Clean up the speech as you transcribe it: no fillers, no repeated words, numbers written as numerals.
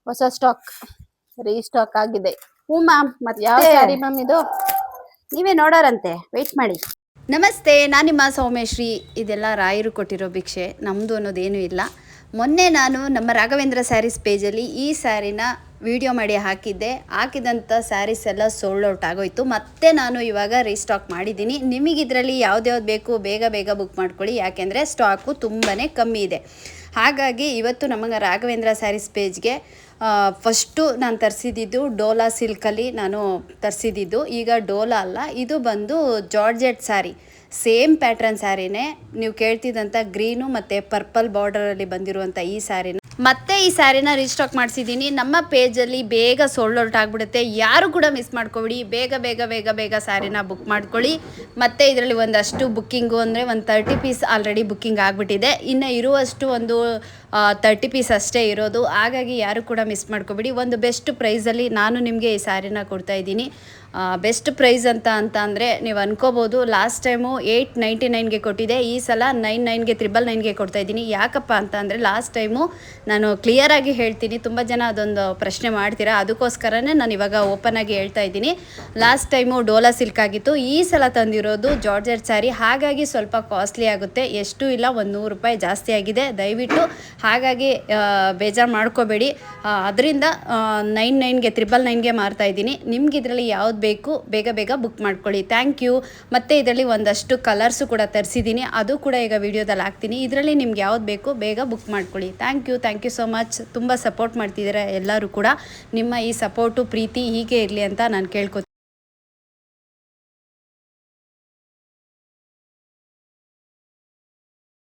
ಹೊಸ stock restock ಆಗಿದೆ. ಹ್ಞೂ ಮ್ಯಾಮ್. ಮತ್ತೆ ಯಾವ ಮತ್ತೆ ಸ್ಯಾರಿ ಮ್ಯಾಮ್ ಇದು? ನೀವೇ ನೋಡೋರಂತೆ, ವೆಯ್ಟ್ ಮಾಡಿ. ನಮಸ್ತೆ, ನಾನು ನಿಮ್ಮ ಸೌಮೇಶ್ರೀ. ಇದೆಲ್ಲ ರಾಯರು ಕೊಟ್ಟಿರೋ ಭಿಕ್ಷೆ, ನಮ್ಮದು ಅನ್ನೋದೇನೂ ಇಲ್ಲ. ಮೊನ್ನೆ ನಾನು ನಮ್ಮ ರಾಘವೇಂದ್ರ ಸ್ಯಾರೀಸ್ ಪೇಜಲ್ಲಿ ಈ ಸ್ಯಾರಿನ ವಿಡಿಯೋ ಮಾಡಿ ಹಾಕಿದಂಥ ಸ್ಯಾರೀಸ್ ಎಲ್ಲ ಸೋಲ್ಡ್ ಔಟ್ ಆಗೋಯ್ತು. ಮತ್ತೆ ನಾನು ಇವಾಗ ರೀಸ್ಟಾಕ್ ಮಾಡಿದ್ದೀನಿ. ನಿಮಗಿದ್ರಲ್ಲಿ ಯಾವ್ದ್ಯಾವ್ದು ಬೇಕು ಬೇಗ ಬೇಗ ಬುಕ್ ಮಾಡ್ಕೊಳ್ಳಿ, ಯಾಕೆಂದರೆ ಸ್ಟಾಕು ತುಂಬಾ ಕಮ್ಮಿ ಇದೆ. ಹಾಗಾಗಿ ಇವತ್ತು ನಮಗೆ ರಾಘವೇಂದ್ರ ಸ್ಯಾರೀಸ್ ಪೇಜ್ಗೆ ಫಸ್ಟು ನಾನು ತರಿಸಿದ್ದು ಡೋಲಾ ಸಿಲ್ಕಲ್ಲಿ ನಾನು ತರಿಸಿದ್ದು. ಈಗ ಡೋಲಾ ಅಲ್ಲ, ಇದು ಬಂದು ಜಾರ್ಜೆಟ್ ಸ್ಯಾರಿ, ಸೇಮ್ ಪ್ಯಾಟ್ರನ್ ಸ್ಯಾರಿನೇ. ನೀವು ಕೇಳ್ತಿದ್ದಂಥ ಗ್ರೀನು ಮತ್ತು ಪರ್ಪಲ್ ಬಾರ್ಡರಲ್ಲಿ ಬಂದಿರುವಂಥ ಈ ಸ್ಯಾರಿನ ಮತ್ತೆ ಈ ಸ್ಯಾರಿನ ರೀಸ್ಟಾಕ್ ಮಾಡಿಸಿದ್ದೀನಿ. ನಮ್ಮ ಪೇಜಲ್ಲಿ ಬೇಗ ಸೋಲ್ಡ್ ಔಟ್ ಆಗಿಬಿಡುತ್ತೆ, ಯಾರು ಕೂಡ ಮಿಸ್ ಮಾಡ್ಕೊಬಿಡಿ. ಬೇಗ ಬೇಗ ಬೇಗ ಬೇಗ ಸ್ಯಾರಿನ ಬುಕ್ ಮಾಡ್ಕೊಳ್ಳಿ. ಮತ್ತು ಇದರಲ್ಲಿ ಒಂದಷ್ಟು ಬುಕ್ಕಿಂಗು ಅಂದರೆ ಒಂದು 30 ಪೀಸ್ ಆಲ್ರೆಡಿ ಬುಕ್ಕಿಂಗ್ ಆಗಿಬಿಟ್ಟಿದೆ. ಇನ್ನು ಇರುವಷ್ಟು ಒಂದು 30 ಪೀಸ್ ಅಷ್ಟೇ ಇರೋದು. ಹಾಗಾಗಿ ಯಾರು ಕೂಡ ಮಿಸ್ ಮಾಡ್ಕೊಬಿಡಿ. ಒಂದು ಬೆಸ್ಟ್ ಪ್ರೈಸಲ್ಲಿ ನಾನು ನಿಮಗೆ ಈ ಸ್ಯಾರಿನ ಕೊಡ್ತಾಯಿದ್ದೀನಿ. ಬೆಸ್ಟ್ ಪ್ರೈಸ್ ಅಂತ ಅಂದರೆ ನೀವು ಅನ್ಕೋಬೋದು, ಲಾಸ್ಟ್ ಟೈಮು 899ಗೆ ಕೊಟ್ಟಿದ್ದೆ, ಈ ಸಲ 99ಗೆ 999ಗೆ ಕೊಡ್ತಾಯಿದ್ದೀನಿ. ಯಾಕಪ್ಪ ಅಂತ ಅಂದರೆ ಲಾಸ್ಟ್ ಟೈಮು ನಾನು ಕ್ಲಿಯರಾಗಿ ಹೇಳ್ತೀನಿ, ತುಂಬ ಜನ ಅದೊಂದು ಪ್ರಶ್ನೆ ಮಾಡ್ತೀರಾ, ಅದಕ್ಕೋಸ್ಕರನೇ ನಾನು ಇವಾಗ ಓಪನ್ ಆಗಿ ಹೇಳ್ತಾ ಇದ್ದೀನಿ. ಲಾಸ್ಟ್ ಟೈಮು ಡೋಲಾ ಸಿಲ್ಕ್ ಆಗಿತ್ತು, ಈ ಸಲ ತಂದಿರೋದು ಜಾರ್ಜೆಟ್ ಸ್ಯಾರಿ. ಹಾಗಾಗಿ ಸ್ವಲ್ಪ ಕಾಸ್ಟ್ಲಿ ಆಗುತ್ತೆ, ಎಷ್ಟು ಇಲ್ಲ ಒಂದು 100 ರೂಪಾಯಿ ಜಾಸ್ತಿ ಆಗಿದೆ ದಯವಿಟ್ಟು. ಹಾಗಾಗಿ ಬೇಜಾರು ಮಾಡ್ಕೋಬೇಡಿ. ಅದರಿಂದ 99ಗೆ 999ಗೆ ಮಾರ್ತಾಯಿದ್ದೀನಿ. ನಿಮ್ಗೆ ಇದರಲ್ಲಿ ಯಾವ್ದು ಬೇಕು ಬೇಗ ಬೇಗ ಬುಕ್ ಮಾಡ್ಕೊಳ್ಳಿ. Thank you. ಮತ್ತು ಇದರಲ್ಲಿ ಒಂದಷ್ಟು ಕಲರ್ಸು ಕೂಡ ತರಿಸಿದ್ದೀನಿ, ಅದು ಕೂಡ ಈಗ ವಿಡಿಯೋದಲ್ಲಿ ಹಾಕ್ತೀನಿ. ಇದರಲ್ಲಿ ನಿಮ್ಗೆ ಯಾವ್ದು ಬೇಕು ಬೇಗ ಬುಕ್ ಮಾಡ್ಕೊಳ್ಳಿ. Thank you so much. ತುಂಬ ಸಪೋರ್ಟ್ ಮಾಡ್ತಿದ್ದೀರಾ ಎಲ್ಲರೂ ಕೂಡ. ನಿಮ್ಮ ಈ ಸಪೋರ್ಟು ಪ್ರೀತಿ ಹೀಗೆ ಇರಲಿ ಅಂತ ನಾನು ಕೇಳ್ಕೊತೀನಿ.